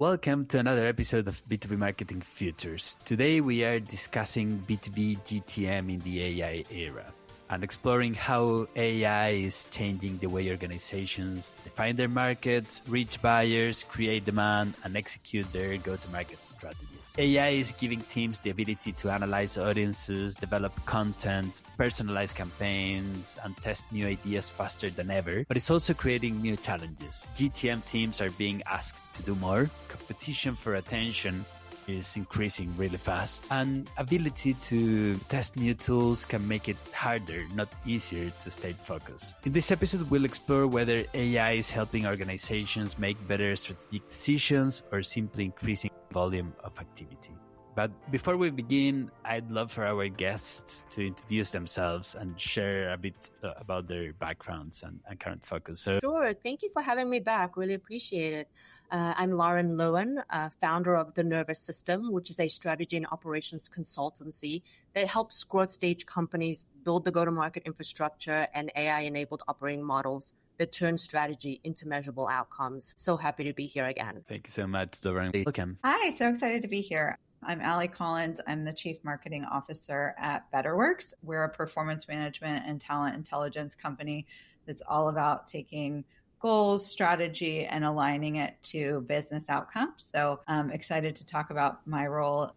Welcome to another episode of B2B Marketing Futures. Today we are discussing B2B GTM in the AI era and exploring how AI is changing the way organizations define their markets, reach buyers, create demand, and execute their go-to-market strategies. AI is giving teams the ability to analyze audiences, develop content, personalize campaigns, and test new ideas faster than ever, but it's also creating new challenges. GTM teams are being asked to do more. Competition for attention is increasing really fast, and ability to test new tools can make it harder, not easier, to stay focused. In this episode, we'll explore whether AI is helping organizations make better strategic decisions or simply increasing volume of activity. But before we begin, I'd love for our guests to introduce themselves and share a bit about their backgrounds and current focus. Sure. Thank you for having me back. Really appreciate it. I'm Lauren Lewin, founder of The Nervous System, which is a strategy and operations consultancy that helps growth stage companies build the go-to-market infrastructure and AI-enabled operating models that turn strategy into measurable outcomes. So happy to be here again. Thank you so much, Lauren. Welcome. Hi, so excited to be here. I'm Allie Collins. I'm the Chief Marketing Officer at BetterWorks. We're a performance management and talent intelligence company that's all about taking goals, strategy, and aligning it to business outcomes. So I'm excited to talk about my role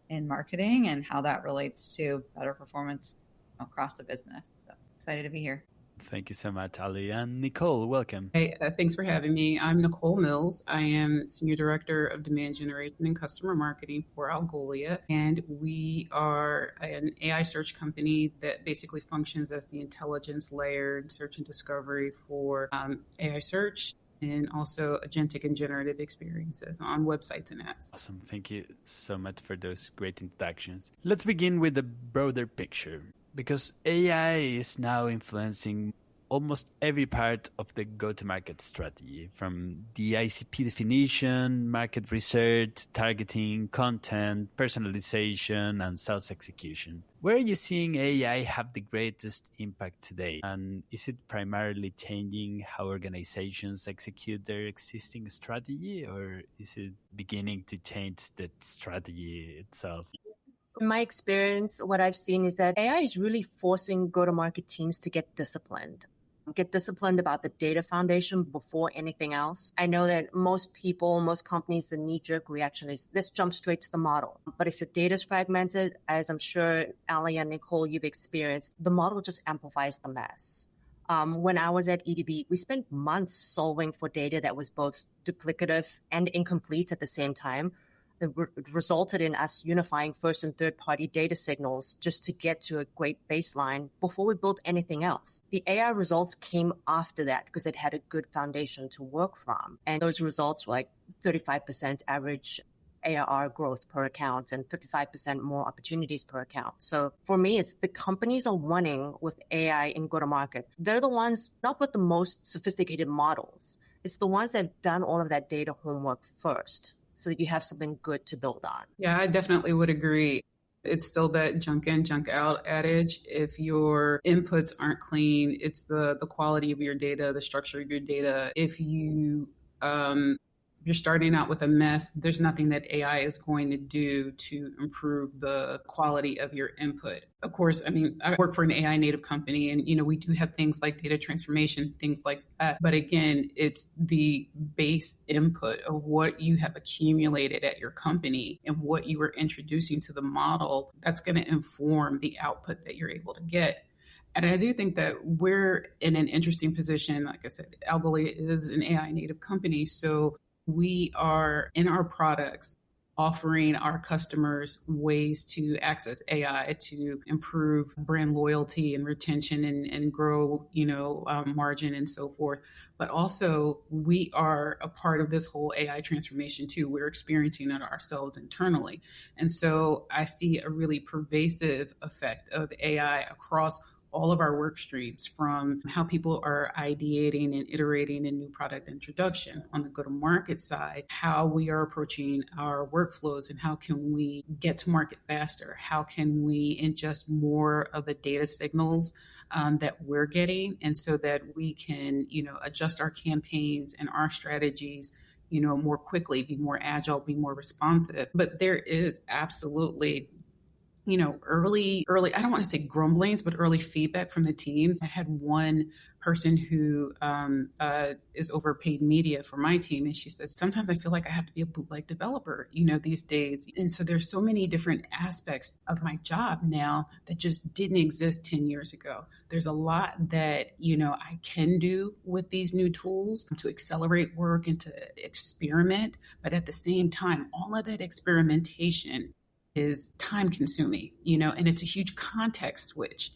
in marketing and how that relates to better performance across the business. So excited to be here. Thank you so much, Ali. And Nicole, welcome. Hey, thanks for having me. I'm Nicole Mills. I am Senior Director of Demand Generation and Customer Marketing for Algolia. And we are an AI search company that basically functions as the intelligence layer in search and discovery for AI search and also agentic and generative experiences on websites and apps. Awesome. Thank you so much for those great introductions. Let's begin with the broader picture, because AI is now influencing almost every part of the go-to-market strategy, from the ICP definition, market research, targeting, content, personalization, and sales execution. Where are you seeing AI have the greatest impact today? And is it primarily changing how organizations execute their existing strategy, or is it beginning to change the strategy itself? In my experience, what I've seen is that AI is really forcing go-to-market teams to get disciplined about the data foundation before anything else. I know that most companies, the knee-jerk reaction is, let's jump straight to the model. But if your data is fragmented, as I'm sure Ali and Nicole, you've experienced, the model just amplifies the mess. When I was at EDB, we spent months solving for data that was both duplicative and incomplete at the same time. It resulted in us unifying first and third party data signals just to get to a great baseline before we built anything else. The AI results came after that because it had a good foundation to work from. And those results were like 35% average ARR growth per account and 55% more opportunities per account. So for me, it's the companies are winning with AI in go-to-market. They're the ones not with the most sophisticated models. It's the ones that have done all of that data homework first, so that you have something good to build on. Yeah, I definitely would agree. It's still that junk in, junk out adage. If your inputs aren't clean, it's the quality of your data, the structure of your data. If you're starting out with a mess, there's nothing that AI is going to do to improve the quality of your input. Of course, I mean, I work for an AI native company and, we do have things like data transformation, things like that. But again, it's the base input of what you have accumulated at your company and what you are introducing to the model that's going to inform the output that you're able to get. And I do think that we're in an interesting position. Like I said, Algolia is an AI native company. So we are in our products offering our customers ways to access AI to improve brand loyalty and retention and grow, margin and so forth. But also we are a part of this whole AI transformation too. We're experiencing it ourselves internally. And so I see a really pervasive effect of AI across all of our work streams, from how people are ideating and iterating in new product introduction on the go-to-market side, how we are approaching our workflows and how can we get to market faster? How can we ingest more of the data signals that we're getting, and so that we can, adjust our campaigns and our strategies more quickly, be more agile, be more responsive. But there is absolutely early, I don't want to say grumblings, but early feedback from the teams. I had one person who is over paid media for my team. And she says, sometimes I feel like I have to be a bootleg developer, these days. And so there's so many different aspects of my job now that just didn't exist 10 years ago. There's a lot that, I can do with these new tools to accelerate work and to experiment. But at the same time, all of that experimentation is time consuming, and it's a huge context switch,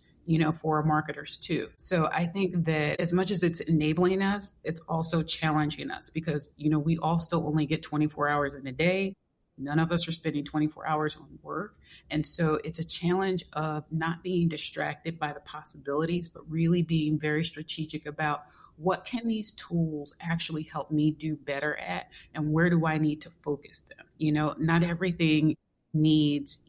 for our marketers too. So I think that as much as it's enabling us, it's also challenging us because, we all still only get 24 hours in a day. None of us are spending 24 hours on work. And so it's a challenge of not being distracted by the possibilities, but really being very strategic about what can these tools actually help me do better at, and where do I need to focus them? Not everything needs,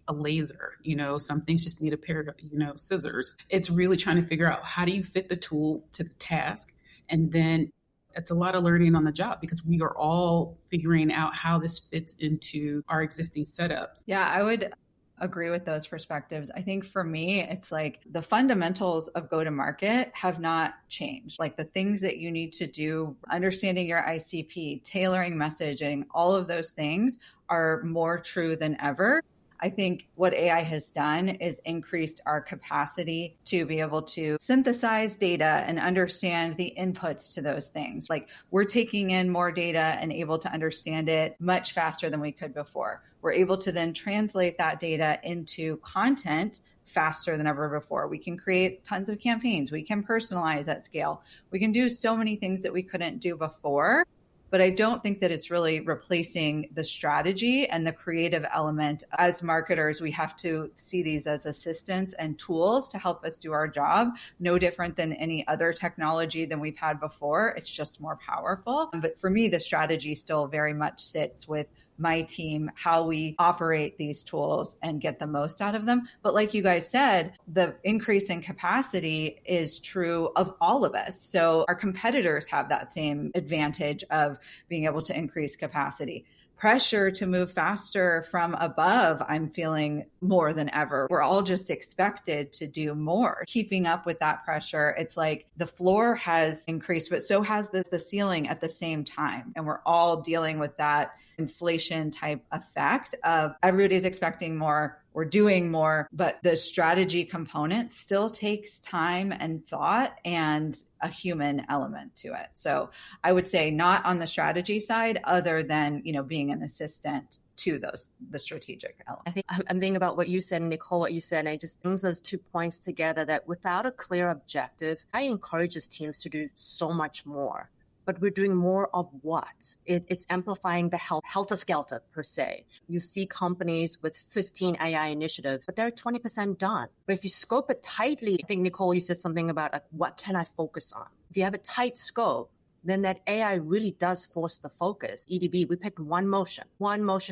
a laser, some things just need a pair of, scissors. It's really trying to figure out how do you fit the tool to the task. And then it's a lot of learning on the job because we are all figuring out how this fits into our existing setups. Yeah, I would agree with those perspectives. I think for me, it's like the fundamentals of go-to-market have not changed. Like the things that you need to do, understanding your ICP, tailoring messaging, all of those things are more true than ever. I think what AI has done is increased our capacity to be able to synthesize data and understand the inputs to those things. Like we're taking in more data and able to understand it much faster than we could before. We're able to then translate that data into content faster than ever before. We can create tons of campaigns. We can personalize at scale. We can do so many things that we couldn't do before. But I don't think that it's really replacing the strategy and the creative element. As marketers, we have to see these as assistants and tools to help us do our job. No different than any other technology than we've had before. It's just more powerful. But for me, the strategy still very much sits with my team, how we operate these tools and get the most out of them. But like you guys said, the increase in capacity is true of all of us. So our competitors have that same advantage of being able to increase capacity. Pressure to move faster from above, I'm feeling more than ever. We're all just expected to do more. Keeping up with that pressure, it's like the floor has increased, but so has the ceiling at the same time. And we're all dealing with that inflation type effect of everybody's expecting more, we're doing more, but the strategy component still takes time and thought and a human element to it. So I would say not on the strategy side, other than, being an assistant to the strategic element. I think I'm thinking about what you said, Nicole, what you said, and it just brings those 2 points together that without a clear objective, I encourage teams to do so much more. But we're doing more of what? It's amplifying the helter-skelter per se. You see companies with 15 AI initiatives, but they're 20% done. But if you scope it tightly, I think, Nicole, you said something about what can I focus on? If you have a tight scope, then that AI really does force the focus. EDB, we picked one motion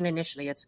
initially. It's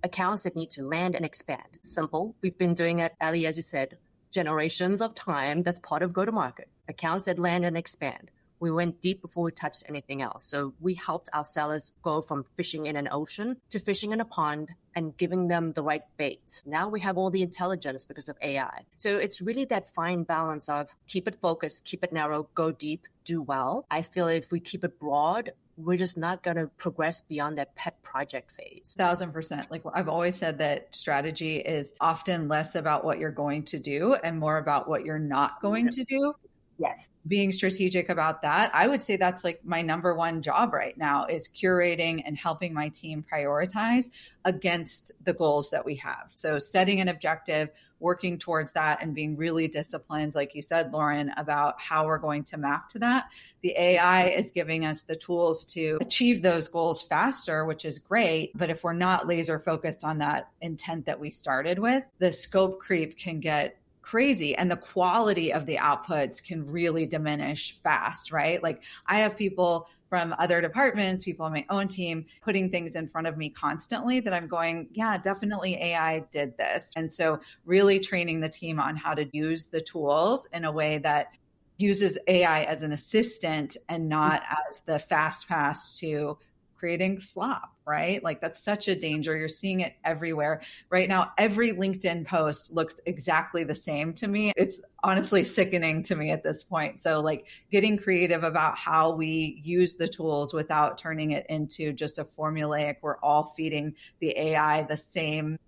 accounts that need to land and expand. Simple. We've been doing it, Ali, as you said, generations of time. That's part of go-to-market. Accounts that land and expand. We went deep before we touched anything else. So we helped our sellers go from fishing in an ocean to fishing in a pond and giving them the right bait. Now we have all the intelligence because of AI. So it's really that fine balance of keep it focused, keep it narrow, go deep, do well. I feel if we keep it broad, we're just not going to progress beyond that pet project phase. 1,000%. Like I've always said that strategy is often less about what you're going to do and more about what you're not going to do. Yes. Being strategic about that. I would say that's like my number one job right now is curating and helping my team prioritize against the goals that we have. So setting an objective, working towards that and being really disciplined, like you said, Lauren, about how we're going to map to that. The AI is giving us the tools to achieve those goals faster, which is great. But if we're not laser focused on that intent that we started with, the scope creep can get crazy and the quality of the outputs can really diminish fast, right? Like I have people from other departments, people on my own team putting things in front of me constantly that I'm going, yeah, definitely AI did this. And so really training the team on how to use the tools in a way that uses AI as an assistant and not as the fast pass to creating slop, right? Like that's such a danger. You're seeing it everywhere. Right now, every LinkedIn post looks exactly the same to me. It's honestly sickening to me at this point. So like getting creative about how we use the tools without turning it into just a formulaic, we're all feeding the AI the same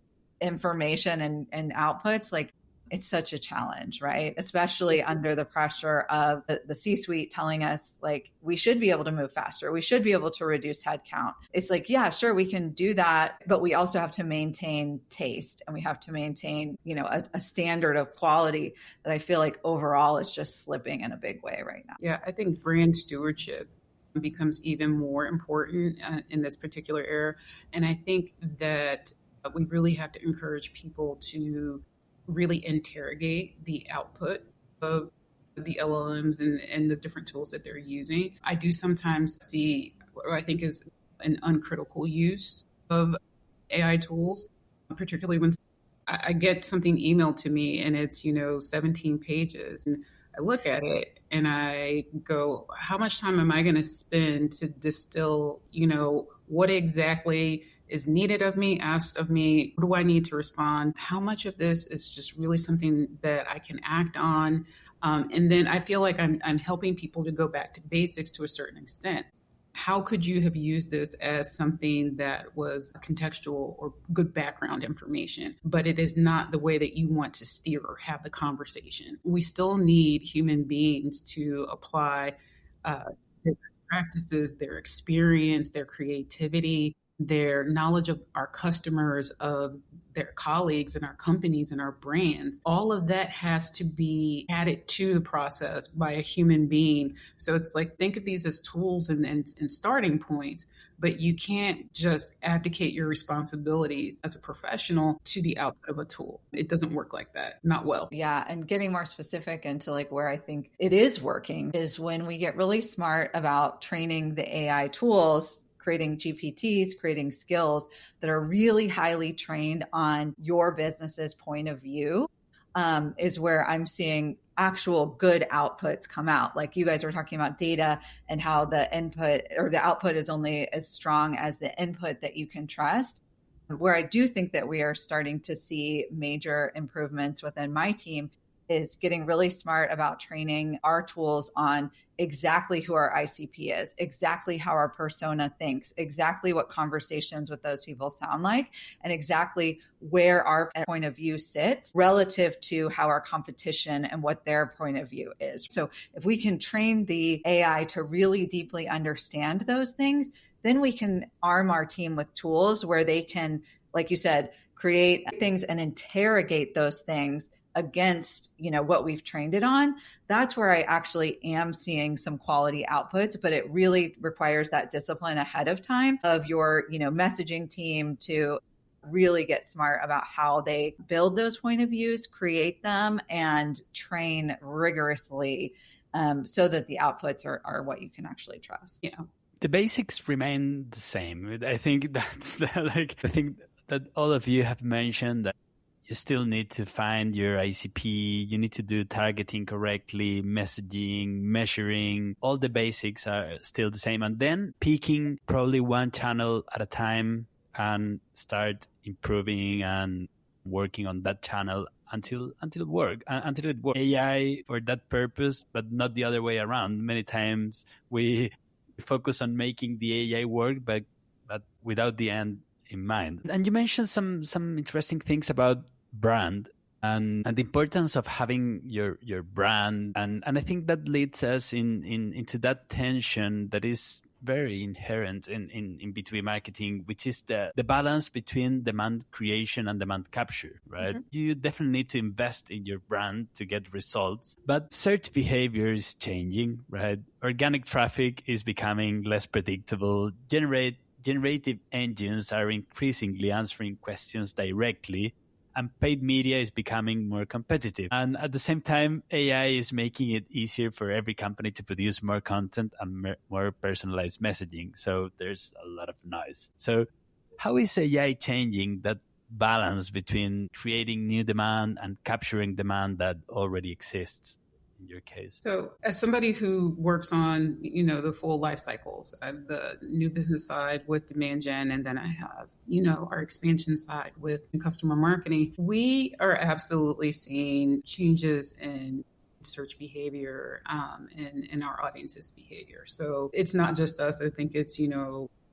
information and outputs. Like it's such a challenge, right? Especially under the pressure of the C-suite telling us like, we should be able to move faster. We should be able to reduce headcount. It's like, yeah, sure, we can do that, but we also have to maintain taste and we have to maintain, a standard of quality that I feel like overall is just slipping in a big way right now. Yeah, I think brand stewardship becomes even more important in this particular era. And I think that we really have to encourage people to really interrogate the output of the LLMs and the different tools that they're using. I do sometimes see what I think is an uncritical use of AI tools, particularly when I get something emailed to me and it's, 17 pages. And I look at it and I go, how much time am I going to spend to distill, what exactly is needed of me, asked of me? What do I need to respond? How much of this is just really something that I can act on? And then I feel like I'm helping people to go back to basics to a certain extent. How could you have used this as something that was contextual or good background information, but it is not the way that you want to steer or have the conversation? We still need human beings to apply their practices, their experience, their creativity, their knowledge of our customers, of their colleagues and our companies and our brands. All of that has to be added to the process by a human being. So it's like, think of these as tools and starting points, but you can't just abdicate your responsibilities as a professional to the output of a tool. It doesn't work like that. Not well. Yeah. And getting more specific into like where I think it is working is when we get really smart about training the AI tools, creating GPTs, creating skills that are really highly trained on your business's point of view, is where I'm seeing actual good outputs come out. Like you guys were talking about data and how the input or the output is only as strong as the input that you can trust. Where I do think that we are starting to see major improvements within my team is getting really smart about training our tools on exactly who our ICP is, exactly how our persona thinks, exactly what conversations with those people sound like, and exactly where our point of view sits relative to how our competition and what their point of view is. So if we can train the AI to really deeply understand those things, then we can arm our team with tools where they can, like you said, create things and interrogate those things against, what we've trained it on. That's where I actually am seeing some quality outputs, but it really requires that discipline ahead of time of your, messaging team to really get smart about how they build those point of views, create them, and train rigorously so that the outputs are what you can actually trust. Yeah. The basics remain the same. I think that's the thing that all of you have mentioned, that you still need to find your ICP. You need to do targeting correctly, messaging, measuring. All the basics are still the same. And then picking probably one channel at a time and start improving and working on that channel until it works. AI for that purpose, but not the other way around. Many times we focus on making the AI work, but without the end in mind. And you mentioned some interesting things about brand and the importance of having your brand, and I think that leads us into that tension that is very inherent in B2B marketing, which is the balance between demand creation and demand capture, right? Mm-hmm. You definitely need to invest in your brand to get results, but search behavior is changing, right? Organic traffic is becoming less predictable. Generative engines are increasingly answering questions directly, and paid media is becoming more competitive. And at the same time, AI is making it easier for every company to produce more content and more personalized messaging. So there's a lot of noise. So how is AI changing that balance between creating new demand and capturing demand that already exists? in your case? So as somebody who works on, the full life cycles, I have the new business side with demand gen, and then I have, our expansion side with customer marketing, we are absolutely seeing changes in search behavior and in our audience's behavior. So it's not just us. I think it's,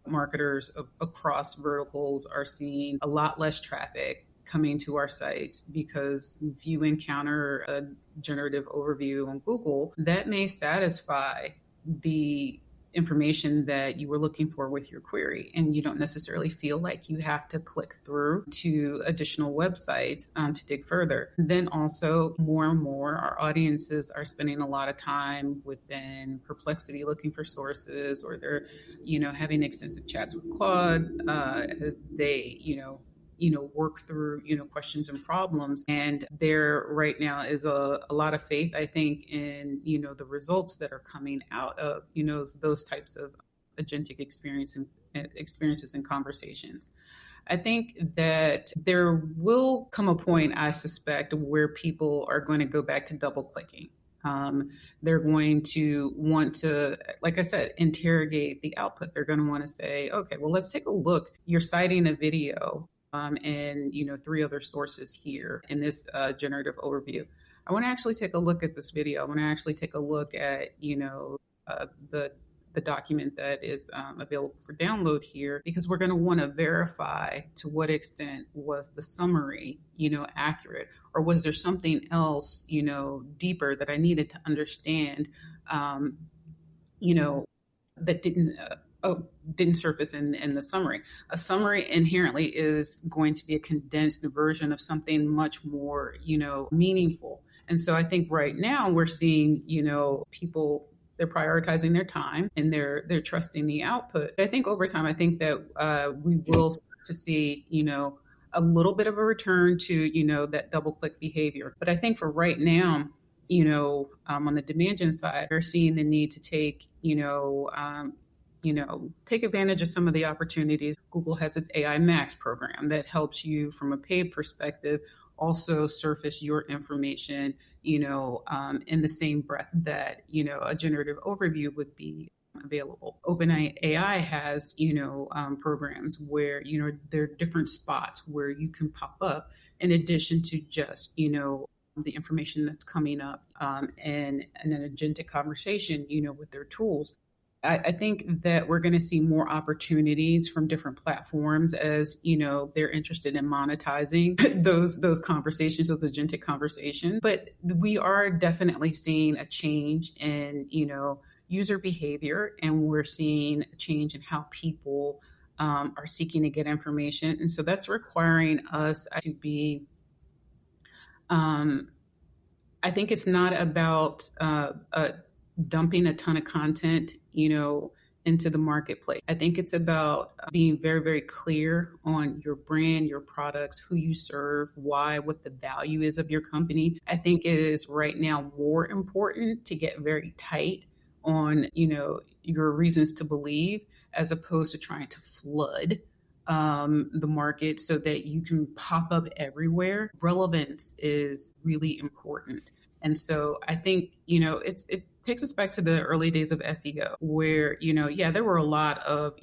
marketers across verticals are seeing a lot less traffic coming to our site, because if you encounter a generative overview on Google, that may satisfy the information that you were looking for with your query, and you don't necessarily feel like you have to click through to additional websites to dig further. Then also, more and more, our audiences are spending a lot of time within Perplexity looking for sources, or they're, having extensive chats with Claude as they, work through, questions and problems. And there right now is a lot of faith, I think, in, the results that are coming out of, those types of agentic experiences and conversations. I think that there will come a point, I suspect, where people are going to go back to double clicking. They're going to want to, like I said, interrogate the output. They're going to want to say, okay, well, let's take a look. You're citing a video and 3 other sources here in this generative overview. I want to actually take a look at this video. I want to actually take a look at the document that is available for download here, because we're going to want to verify to what extent was the summary accurate, or was there something else deeper that I needed to understand that didn't surface in the summary. A summary inherently is going to be a condensed version of something much more, meaningful. And so I think right now we're seeing, people, they're prioritizing their time and they're trusting the output. I think over time, I think that we will start to see, a little bit of a return to, that double click behavior. But I think for right now, on the demand gen side, we're seeing the need to take, take advantage of some of the opportunities. Google has its AI Max program that helps you from a paid perspective also surface your information, in the same breath that, a generative overview would be available. OpenAI has, programs where, there are different spots where you can pop up in addition to just, the information that's coming up in an agentic conversation, with their tools. I think that we're going to see more opportunities from different platforms as, they're interested in monetizing those conversations, those agentic conversations. But we are definitely seeing a change in, user behavior, and we're seeing a change in how people are seeking to get information. And so that's requiring us to be, I think it's not about dumping a ton of content, into the marketplace. I think it's about being very, very clear on your brand, your products, who you serve, why, what the value is of your company. I think it is right now more important to get very tight on, your reasons to believe, as opposed to trying to flood the market so that you can pop up everywhere. Relevance is really important. And so I think, it takes us back to the early days of SEO where, there were a lot of,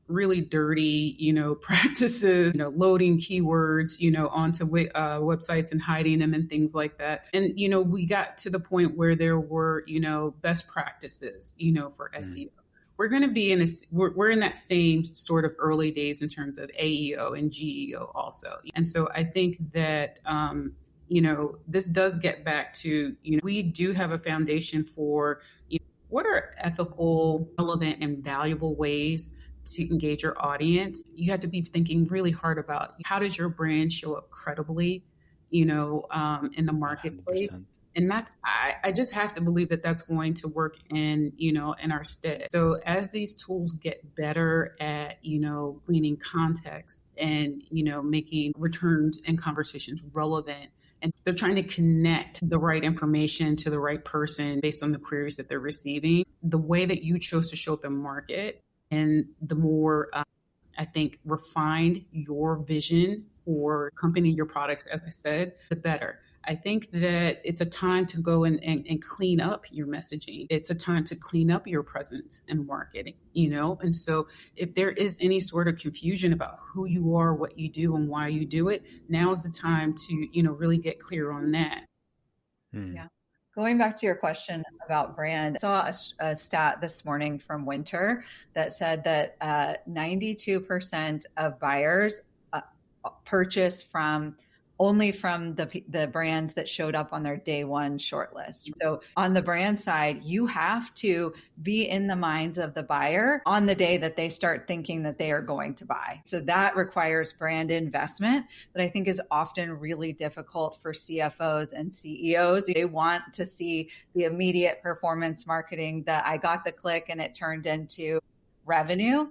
really dirty, practices, loading keywords, onto websites and hiding them and things like that. And, we got to the point where there were, best practices, for SEO. We're going to be we're in that same sort of early days in terms of AEO and GEO also. And so I think that, this does get back to, we do have a foundation for what are ethical, relevant, and valuable ways to engage your audience. You have to be thinking really hard about how does your brand show up credibly, in the marketplace. 100%. And that's, I just have to believe that that's going to work in our stead. So as these tools get better at, gleaning context and, making returns and conversations relevant, and they're trying to connect the right information to the right person based on the queries that they're receiving, the way that you chose to show up in market, and the more, I think, refined your vision for company, your products, as I said, the better. I think that it's a time to go and clean up your messaging. It's a time to clean up your presence in marketing, And so if there is any sort of confusion about who you are, what you do, and why you do it, now is the time to, really get clear on that. Yeah. Going back to your question about brand, I saw a stat this morning from Winter that said that 92% of buyers purchase only from the brands that showed up on their day one shortlist. So on the brand side, you have to be in the minds of the buyer on the day that they start thinking that they are going to buy. So that requires brand investment that I think is often really difficult for CFOs and CEOs. They want to see the immediate performance marketing that I got the click and it turned into revenue.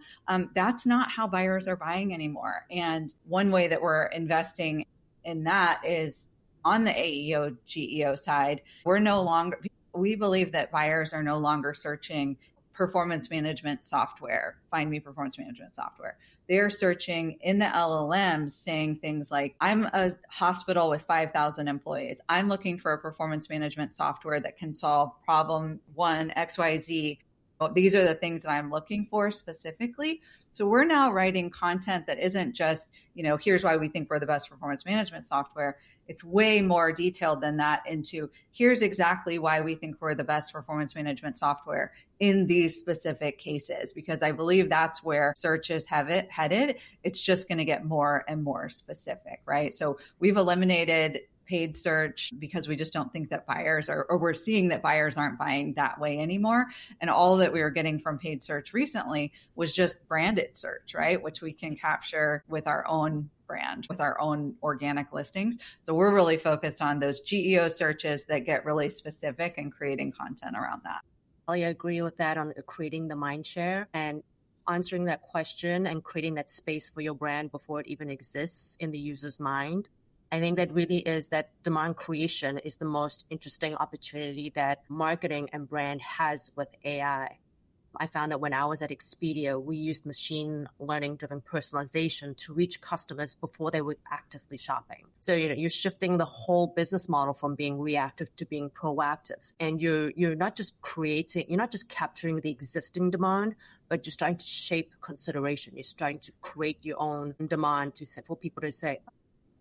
That's not how buyers are buying anymore. And one way that we're investing in that is on the AEO, GEO side. We believe that buyers are no longer searching performance management software, find me performance management software. They're searching in the LLMs saying things like, I'm a hospital with 5,000 employees. I'm looking for a performance management software that can solve problem 1, XYZ. These are the things that I'm looking for specifically. So we're now writing content that isn't just, here's why we think we're the best performance management software. It's way more detailed than that into here's exactly why we think we're the best performance management software in these specific cases, because I believe that's where search is headed. It's just going to get more and more specific, right? So we've eliminated paid search because we just don't think that buyers or we're seeing that buyers aren't buying that way anymore. And all that we were getting from paid search recently was just branded search, right? Which we can capture with our own brand, with our own organic listings. So we're really focused on those GEO searches that get really specific and creating content around that. I agree with that on creating the mind share and answering that question and creating that space for your brand before it even exists in the user's mind. I think that really is that demand creation is the most interesting opportunity that marketing and brand has with AI. I found that when I was at Expedia, we used machine learning driven personalisation to reach customers before they were actively shopping. So, you're shifting the whole business model from being reactive to being proactive. And you're not just capturing the existing demand, but you're starting to shape consideration. You're starting to create your own demand for people to say,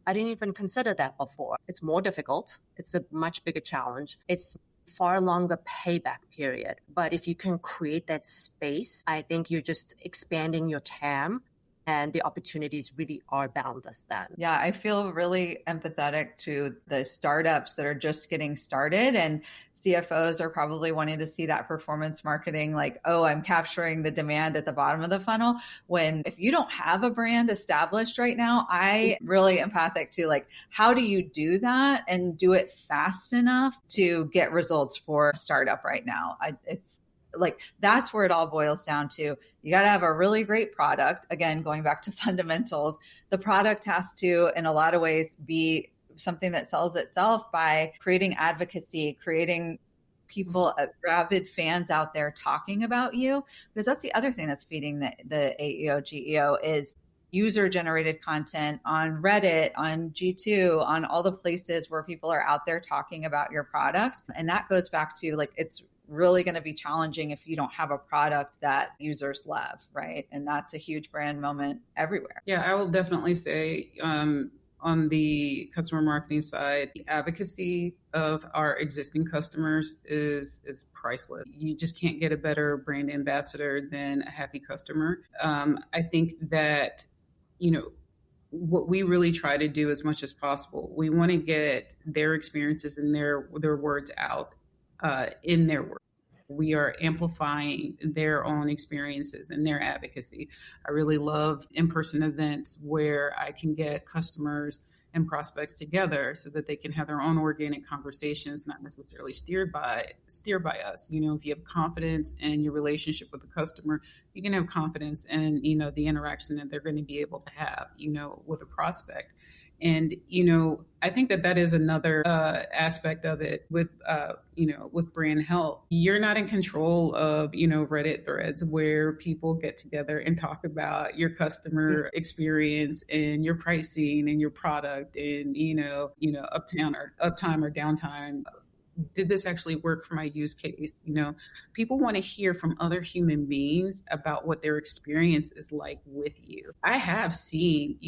I didn't even consider that before. It's more difficult. It's a much bigger challenge. It's far longer payback period. But if you can create that space, I think you're just expanding your TAM and the opportunities really are boundless then. Yeah, I feel really empathetic to the startups that are just getting started, and CFOs are probably wanting to see that performance marketing like, oh, I'm capturing the demand at the bottom of the funnel. When if you don't have a brand established right now, I really empathic to like, how do you do that and do it fast enough to get results for a startup right now? It's like, that's where it all boils down to. You got to have a really great product. Again, going back to fundamentals, the product has to, in a lot of ways, be something that sells itself by creating advocacy, creating people, rabid fans out there talking about you. Because that's the other thing that's feeding the AEO, GEO is user-generated content on Reddit, on G2, on all the places where people are out there talking about your product. And that goes back to like, it's really going to be challenging if you don't have a product that users love, right? And that's a huge brand moment everywhere. Yeah, I will definitely say on the customer marketing side, the advocacy of our existing customers is priceless. You just can't get a better brand ambassador than a happy customer. I think that, what we really try to do as much as possible, we want to get their experiences and their words out in their work. We are amplifying their own experiences and their advocacy. I really love in-person events where I can get customers and prospects together so that they can have their own organic conversations, not necessarily steered by us. If you have confidence in your relationship with the customer, you can have confidence in, the interaction that they're going to be able to have, with a prospect. And, I think that is another aspect of it with, with brand health. You're not in control of, Reddit threads where people get together and talk about your customer experience and your pricing and your product and, uptime or downtime. Did this actually work for my use case? People want to hear from other human beings about what their experience is like with you. I have seen,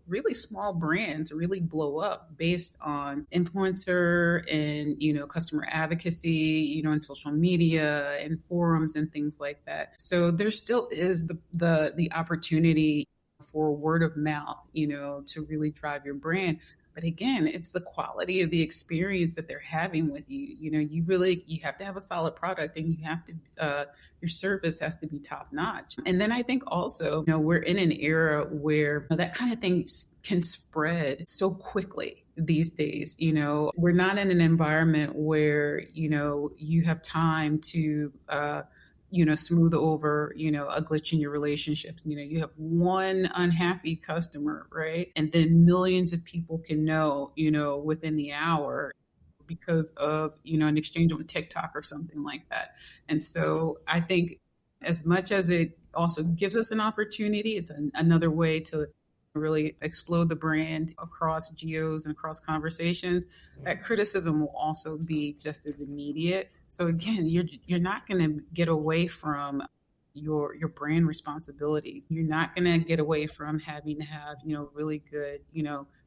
really small brands really blow up based on influencer and, customer advocacy, in social media and forums and things like that. So there still is the opportunity for word of mouth, to really drive your brand. But again, it's the quality of the experience that they're having with you. You have to have a solid product, and you have to, your service has to be top notch. And then I think also, we're in an era where that kind of thing can spread so quickly these days. We're not in an environment where, you have time to, smooth over, a glitch in your relationships. You have one unhappy customer, right? And then millions of people can know, within the hour because of, an exchange on TikTok or something like that. And so I think as much as it also gives us an opportunity, it's another way to really explode the brand across geos and across conversations. That criticism will also be just as immediate. So again, you're not going to get away from your brand responsibilities. You're not going to get away from having to have, really good,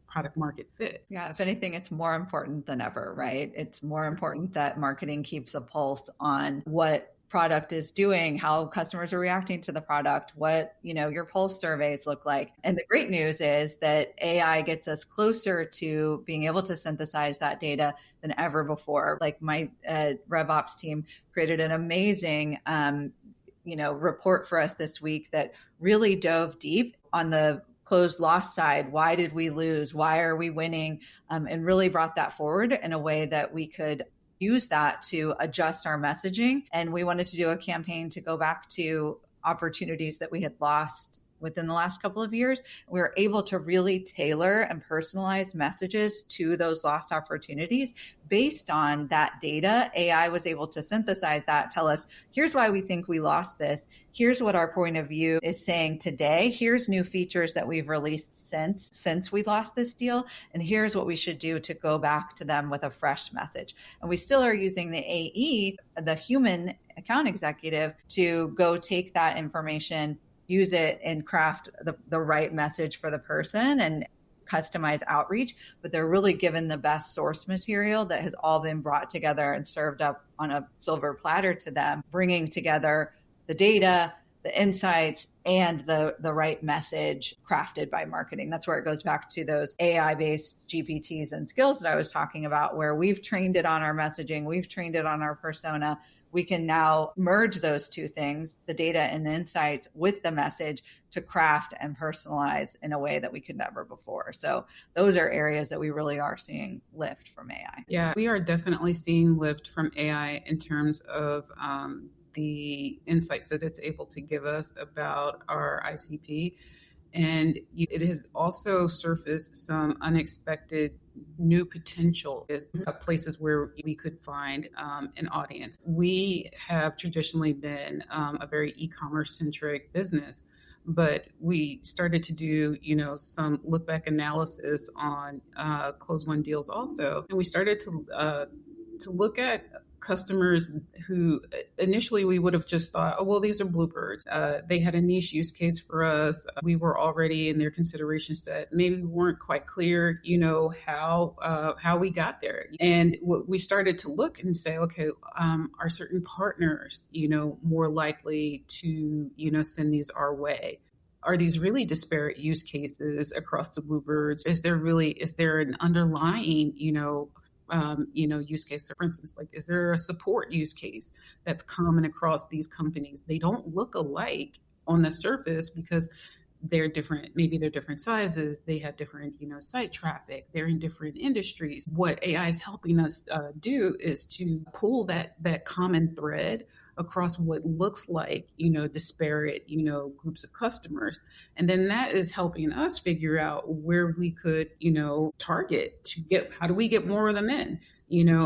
product market fit. Yeah, if anything, it's more important than ever, right? It's more important that marketing keeps a pulse on what product is doing, how customers are reacting to the product, what, your pulse surveys look like. And the great news is that AI gets us closer to being able to synthesize that data than ever before. Like my RevOps team created an amazing, report for us this week that really dove deep on the closed loss side. Why did we lose? Why are we winning? And really brought that forward in a way that we could use that to adjust our messaging. And we wanted to do a campaign to go back to opportunities that we had lost within the last couple of years. We were able to really tailor and personalize messages to those lost opportunities based on that data. AI was able to synthesize that, tell us, here's why we think we lost this. Here's what our point of view is saying today. Here's new features that we've released since we lost this deal. And here's what we should do to go back to them with a fresh message. And we still are using the AE, the human account executive, to go take that information, use it, and craft the right message for the person and customize outreach. But they're really given the best source material that has all been brought together and served up on a silver platter to them, bringing together the data, the insights, and the right message crafted by marketing. That's where it goes back to those AI-based GPTs and skills that I was talking about, where we've trained it on our messaging, we've trained it on our persona. We can now merge those two things, the data and the insights, with the message to craft and personalize in a way that we could never before. So those are areas that we really are seeing lift from AI. Yeah, we are definitely seeing lift from AI in terms of the insights that it's able to give us about our ICP. And it has also surfaced some unexpected new potential as places where we could find an audience. We have traditionally been a very e-commerce centric business, but we started to do, some look back analysis on close won deals also. And we started to look at customers who initially we would have just thought, oh, well, these are bluebirds. They had a niche use case for us. We were already in their consideration set. Maybe we weren't quite clear, how we got there. And we started to look and say, okay, are certain partners, more likely to, send these our way? Are these really disparate use cases across the bluebirds? Is there an underlying, use case? So for instance, like, is there a support use case that's common across these companies? They don't look alike on the surface because they're different, maybe they're different sizes, they have different, site traffic, they're in different industries. What AI is helping us do is to pull that common thread across what looks like, disparate, groups of customers. And then that is helping us figure out where we could, target to get, how do we get more of them in?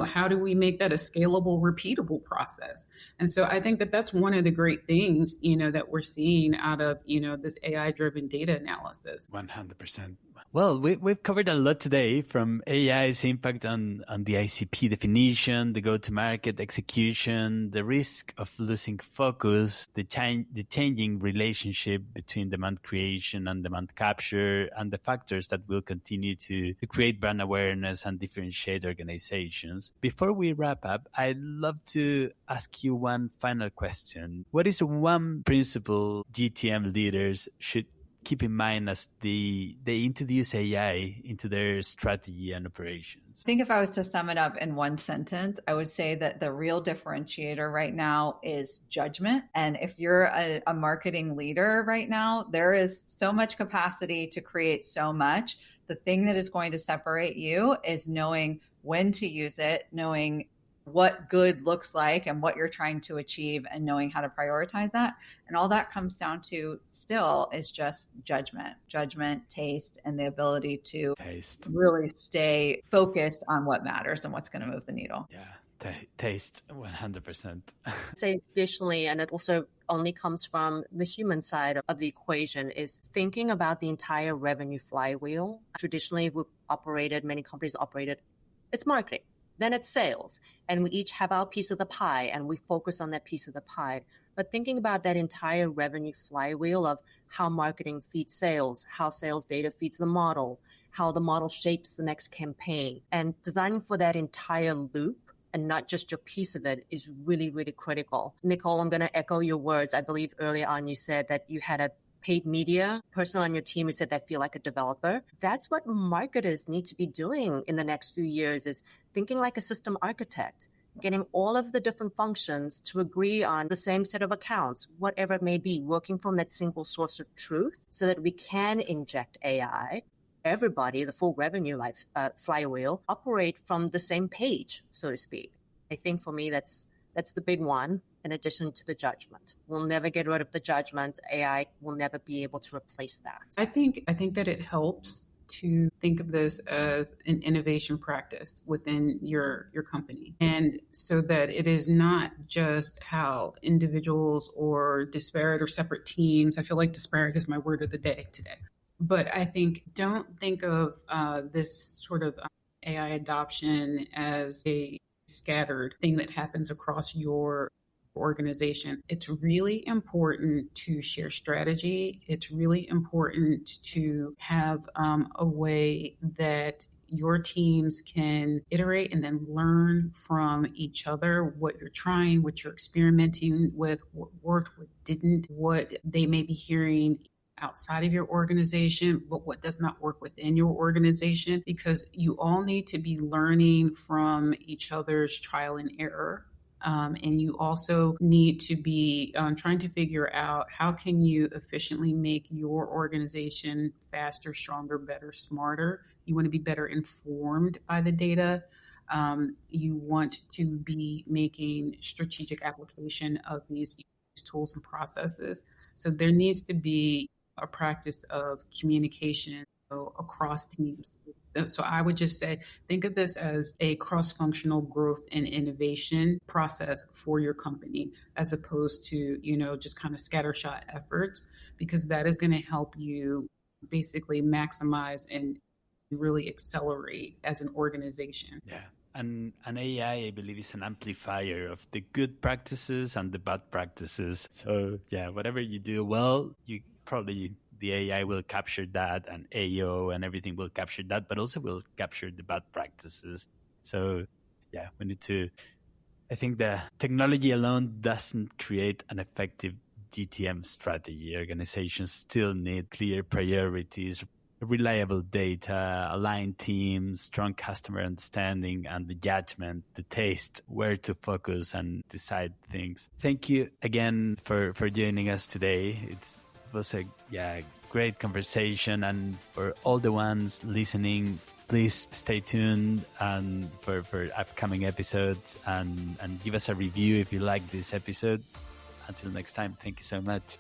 How do we make that a scalable, repeatable process? And so I think that that's one of the great things, that we're seeing out of, this AI-driven data analysis. 100%. Well, we've covered a lot today, from AI's impact on the ICP definition, the go-to-market execution, the risk of losing focus, the changing relationship between demand creation and demand capture, and the factors that will continue to create brand awareness and differentiate organizations. Before we wrap up, I'd love to ask you one final question. What is one principle GTM leaders should keep in mind as they introduce AI into their strategy and operations? I think if I was to sum it up in one sentence, I would say that the real differentiator right now is judgment. And if you're a marketing leader right now, there is so much capacity to create so much. The thing that is going to separate you is knowing when to use it, knowing what good looks like and what you're trying to achieve, and knowing how to prioritize that. And all that comes down to still is just judgment, taste, and the ability to really stay focused on what matters and what's going to move the needle. Yeah. Taste 100%. Say additionally, and it also only comes from the human side of the equation, is thinking about the entire revenue flywheel. Traditionally, many companies operated, it's marketing. Then it's sales, and we each have our piece of the pie, and we focus on that piece of the pie. But thinking about that entire revenue flywheel of how marketing feeds sales, how sales data feeds the model, how the model shapes the next campaign, and designing for that entire loop and not just your piece of it is really, really critical. Nicole, I'm going to echo your words. I believe earlier on you said that you had a paid media person on your team who said they feel like a developer. That's what marketers need to be doing in the next few years, is thinking like a system architect, getting all of the different functions to agree on the same set of accounts, whatever it may be, working from that single source of truth so that we can inject AI. Everybody, the full revenue life flywheel, operate from the same page, so to speak. I think for me, that's the big one. In addition to the judgment, we'll never get rid of the judgment. AI will never be able to replace that. I think that it helps to think of this as an innovation practice within your company, and so that it is not just how individuals or disparate or separate teams. I feel like disparate is my word of the day today. But I think don't think of this sort of AI adoption as a scattered thing that happens across your organization. It's really important to share strategy. It's really important to have a way that your teams can iterate and then learn from each other what you're trying, what you're experimenting with, what worked, what didn't, what they may be hearing outside of your organization, but what does not work within your organization, because you all need to be learning from each other's trial and error. And you also need to be trying to figure out how can you efficiently make your organization faster, stronger, better, smarter. You want to be better informed by the data. You want to be making strategic application of these tools and processes. So there needs to be a practice of communication across teams. So I would just say, think of this as a cross-functional growth and innovation process for your company, as opposed to, just kind of scattershot efforts, because that is going to help you basically maximize and really accelerate as an organization. Yeah. And AI, I believe, is an amplifier of the good practices and the bad practices. So yeah, whatever you do well, you probably, the AI will capture that, and AO and everything will capture that, but also will capture the bad practices. So yeah, we need to, I think the technology alone doesn't create an effective GTM strategy. Organizations still need clear priorities, reliable data, aligned teams, strong customer understanding, and the judgment, the taste, where to focus and decide things. Thank you again for joining us today. It's was a great conversation. And for all the ones listening, please stay tuned and for upcoming episodes and give us a review if you like this episode. Until next time, thank you so much.